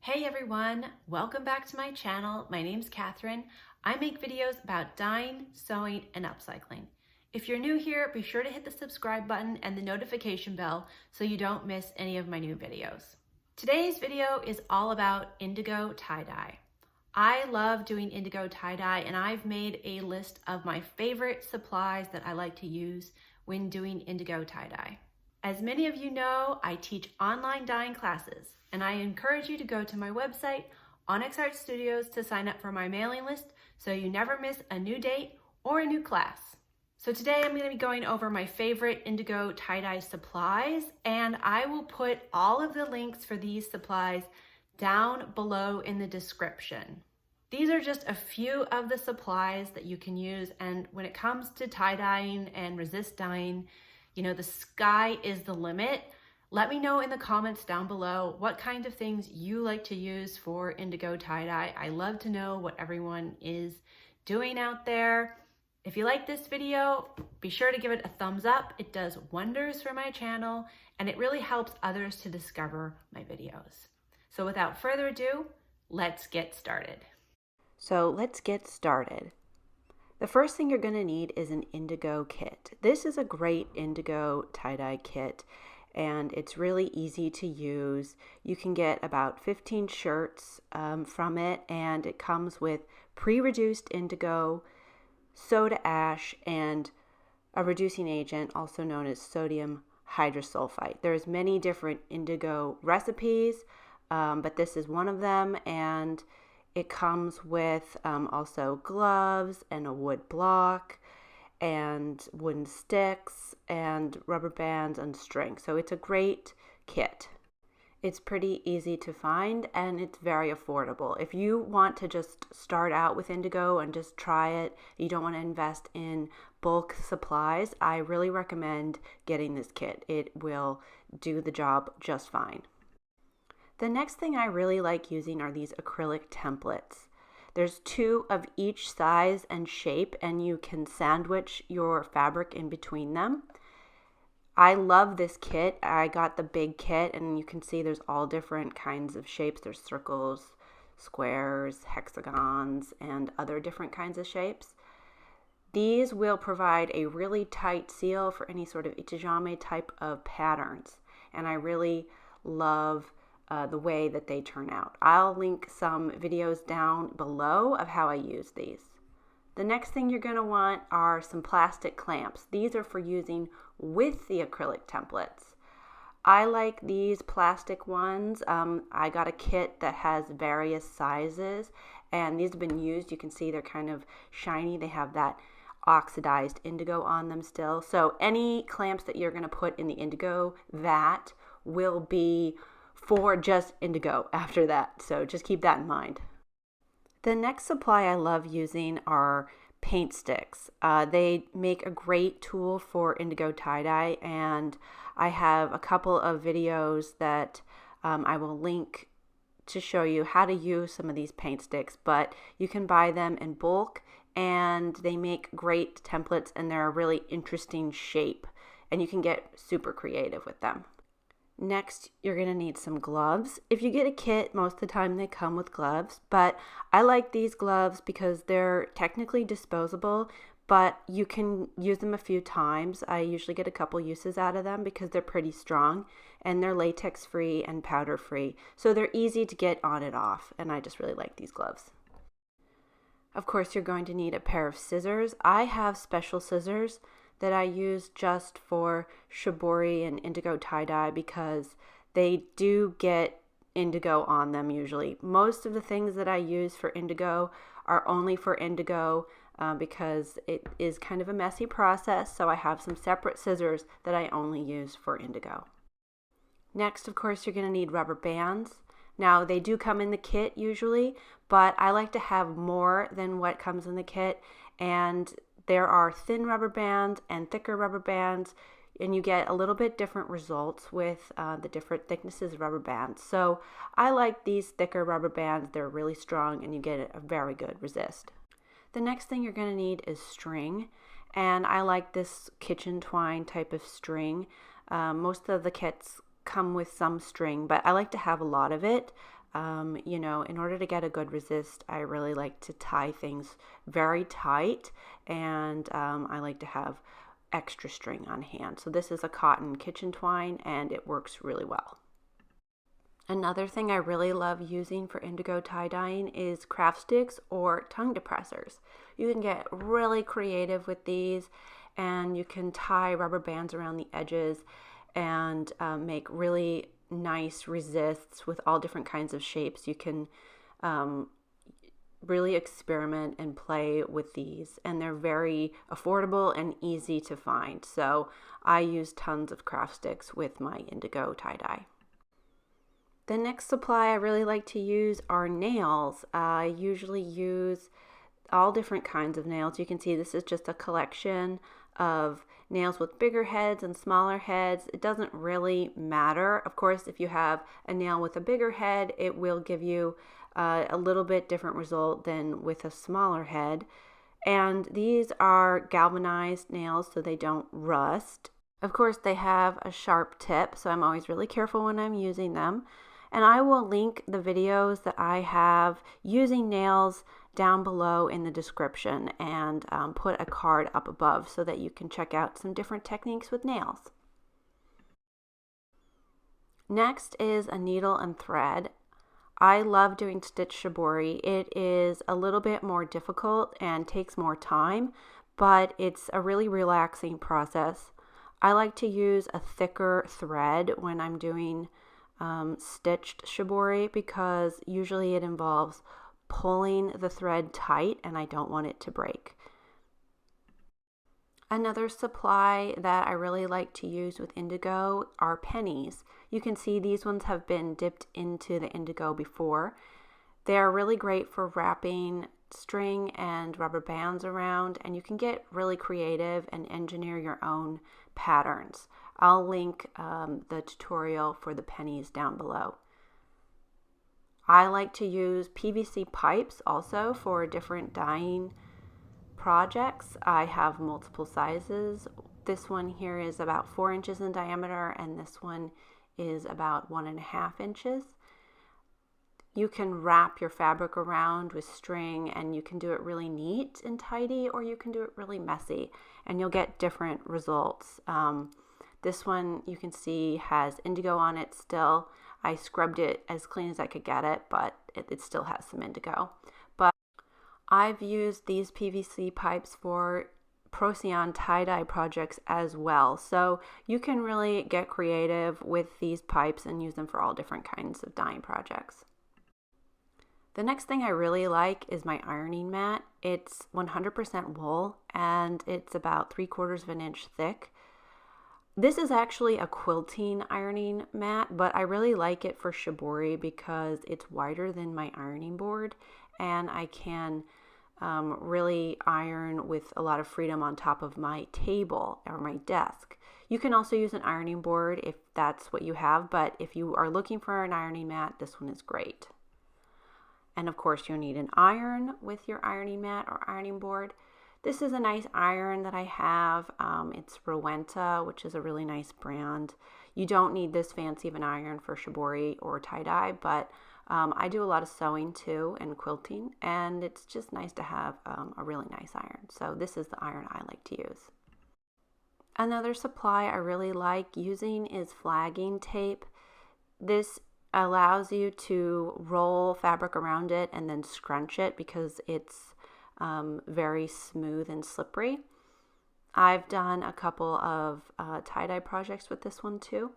Hey everyone, welcome back to my channel. My name's Catherine. I make videos about dyeing, sewing, and upcycling. If you're new here, be sure to hit the subscribe button and the notification bell so you don't miss any of my new videos. Today's video is all about indigo tie-dye. I love doing indigo tie-dye and I've made a list of my favorite supplies that I like to use when doing indigo tie-dye. As many of you know, I teach online dyeing classes, and I encourage you to go to my website, Onyx Art Studios, to sign up for my mailing list so you never miss a new date or a new class. So today I'm going to be going over my favorite indigo tie-dye supplies, and I will put all of the links for these supplies down below in the description. These are just a few of the supplies that you can use, and when it comes to tie-dyeing and resist dyeing, you know, the sky is the limit. Let me know in the comments down below what kind of things you like to use for indigo tie-dye. I love to know what everyone is doing out there. If you like this video, be sure to give it a thumbs up. It does wonders for my channel and it really helps others to discover my videos. So without further ado, let's get started. The first thing you're going to need is an indigo kit. This is a great indigo tie-dye kit and it's really easy to use. You can get about 15 shirts from it, and it comes with pre-reduced indigo, soda ash, and a reducing agent also known as sodium hydrosulfite. There's many different indigo recipes, but this is one of them, and it comes with also gloves and a wood block and wooden sticks and rubber bands and string. So it's a great kit. It's pretty easy to find and it's very affordable. If you want to just start out with indigo and just try it, you don't want to invest in bulk supplies, I really recommend getting this kit. It will do the job just fine. The next thing I really like using are these acrylic templates. There's 2 of each size and shape, and you can sandwich your fabric in between them. I love this kit. I got the big kit, and you can see there's all different kinds of shapes. There's circles, squares, hexagons, and other different kinds of shapes. These will provide a really tight seal for any sort of ichijame type of patterns, and I really love the way that they turn out. I'll link some videos down below of how I use these. The next thing you're going to want are some plastic clamps. These are for using with the acrylic templates. I like these plastic ones. I got a kit that has various sizes and these have been used. You can see they're kind of shiny. They have that oxidized indigo on them still. So any clamps that you're going to put in the indigo vat will be for just indigo after that, so just keep that in mind. The next supply I love using are paint sticks. They make a great tool for indigo tie-dye, and I have a couple of videos that I will link to show you how to use some of these paint sticks, but you can buy them in bulk and they make great templates and they're a really interesting shape and you can get super creative with them. Next, you're going to need some gloves. If you get a kit, most of the time they come with gloves, but I like these gloves because they're technically disposable, but you can use them a few times. I usually get a couple uses out of them because they're pretty strong and they're latex free and powder free. So they're easy to get on and off, and I just really like these gloves. Of course, you're going to need a pair of scissors. I have special scissors that I use just for shibori and indigo tie-dye because they do get indigo on them usually. Most of the things that I use for indigo are only for indigo because it is kind of a messy process, so I have some separate scissors that I only use for indigo. Next, of course, you're going to need rubber bands. Now, they do come in the kit usually, but I like to have more than what comes in the kit, and there are thin rubber bands and thicker rubber bands, and you get a little bit different results with the different thicknesses of rubber bands. So I like these thicker rubber bands. They're really strong and you get a very good resist. The next thing you're going to need is string, and I like this kitchen twine type of string. Most of the kits come with some string, but I like to have a lot of it. You know, in order to get a good resist, I really like to tie things very tight, and I like to have extra string on hand. So this is a cotton kitchen twine, and it works really well. Another thing I really love using for indigo tie-dyeing is craft sticks or tongue depressors. You can get really creative with these, and you can tie rubber bands around the edges and make really nice resists with all different kinds of shapes. You can really experiment and play with these, and they're very affordable and easy to find. So I use tons of craft sticks with my indigo tie-dye. The next supply I really like to use are nails. I usually use all different kinds of nails. You can see this is just a collection of nails with bigger heads and smaller heads. It doesn't really matter. Of course, if you have a nail with a bigger head, it will give you a little bit different result than with a smaller head. And these are galvanized nails so they don't rust. Of course, they have a sharp tip, so I'm always really careful when I'm using them. And I will link the videos that I have using nails down below in the description, and put a card up above so that you can check out some different techniques with nails. Next is a needle and thread. I love doing stitch shibori. It is a little bit more difficult and takes more time, but it's a really relaxing process. I like to use a thicker thread when I'm doing stitched shibori, because usually it involves pulling the thread tight and I don't want it to break. Another supply that I really like to use with indigo are pennies. You can see these ones have been dipped into the indigo before. They're really great for wrapping string and rubber bands around, and you can get really creative and engineer your own patterns. I'll link the tutorial for the pennies down below. I like to use PVC pipes also for different dyeing projects. I have multiple sizes. This one here is about 4 inches in diameter, and this one is about 1.5 inches. You can wrap your fabric around with string, and you can do it really neat and tidy, or you can do it really messy, and you'll get different results. This one you can see has indigo on it still. I scrubbed it as clean as I could get it, but it still has some indigo. But I've used these PVC pipes for Procyon tie-dye projects as well. So you can really get creative with these pipes and use them for all different kinds of dyeing projects. The next thing I really like is my ironing mat. It's 100% wool, and it's about 3/4 of an inch thick. This is actually a quilting ironing mat, but I really like it for shibori because it's wider than my ironing board, and I can really iron with a lot of freedom on top of my table or my desk. You can also use an ironing board if that's what you have, but if you are looking for an ironing mat, this one is great. And of course, you'll need an iron with your ironing mat or ironing board. This is a nice iron that I have. It's Rowenta, which is a really nice brand. You don't need this fancy of an iron for shibori or tie-dye, but I do a lot of sewing too and quilting, and it's just nice to have a really nice iron. So this is the iron I like to use. Another supply I really like using is flagging tape. This allows you to roll fabric around it and then scrunch it because it's very smooth and slippery. I've done a couple of tie-dye projects with this one too,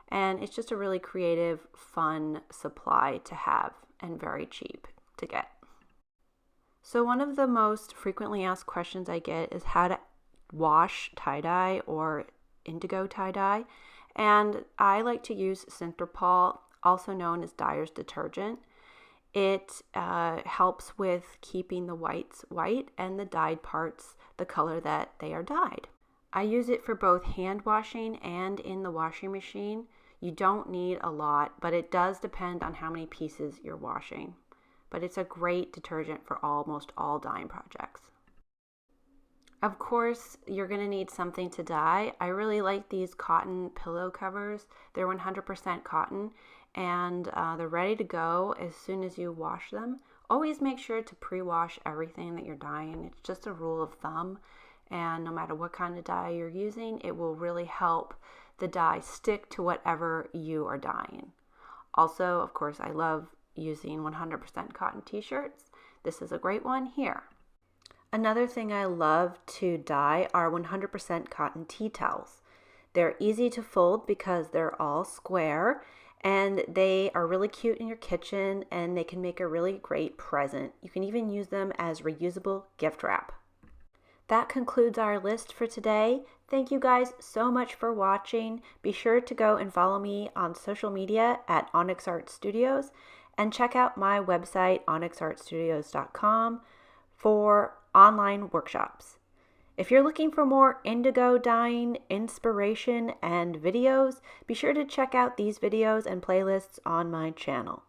and it's just a really creative, fun supply to have and very cheap to get. So one of the most frequently asked questions I get is how to wash tie-dye or indigo tie-dye, and I like to use Sinterpol, also known as dyer's detergent. It helps with keeping the whites white and the dyed parts the color that they are dyed. I use it for both hand washing and in the washing machine. You don't need a lot, but it does depend on how many pieces you're washing. But it's a great detergent for almost all dyeing projects. Of course, you're going to need something to dye. I really like these cotton pillow covers. They're 100% cotton, and they're ready to go as soon as you wash them. Always make sure to pre-wash everything that you're dyeing. It's just a rule of thumb, and no matter what kind of dye you're using, it will really help the dye stick to whatever you are dyeing. Also, of course, I love using 100% cotton t-shirts. This is a great one here. Another thing I love to dye are 100% cotton tea towels. They're easy to fold because they're all square, and they are really cute in your kitchen, and they can make a really great present. You can even use them as reusable gift wrap. That concludes our list for today. Thank you guys so much for watching. Be sure to go and follow me on social media at Onyx Art Studios, and check out my website, onyxartstudios.com, for online workshops. If you're looking for more indigo dyeing inspiration and videos, be sure to check out these videos and playlists on my channel.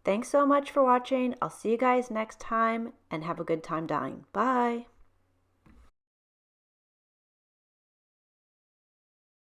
Thanks so much for watching. I'll see you guys next time, and have a good time dyeing. Bye!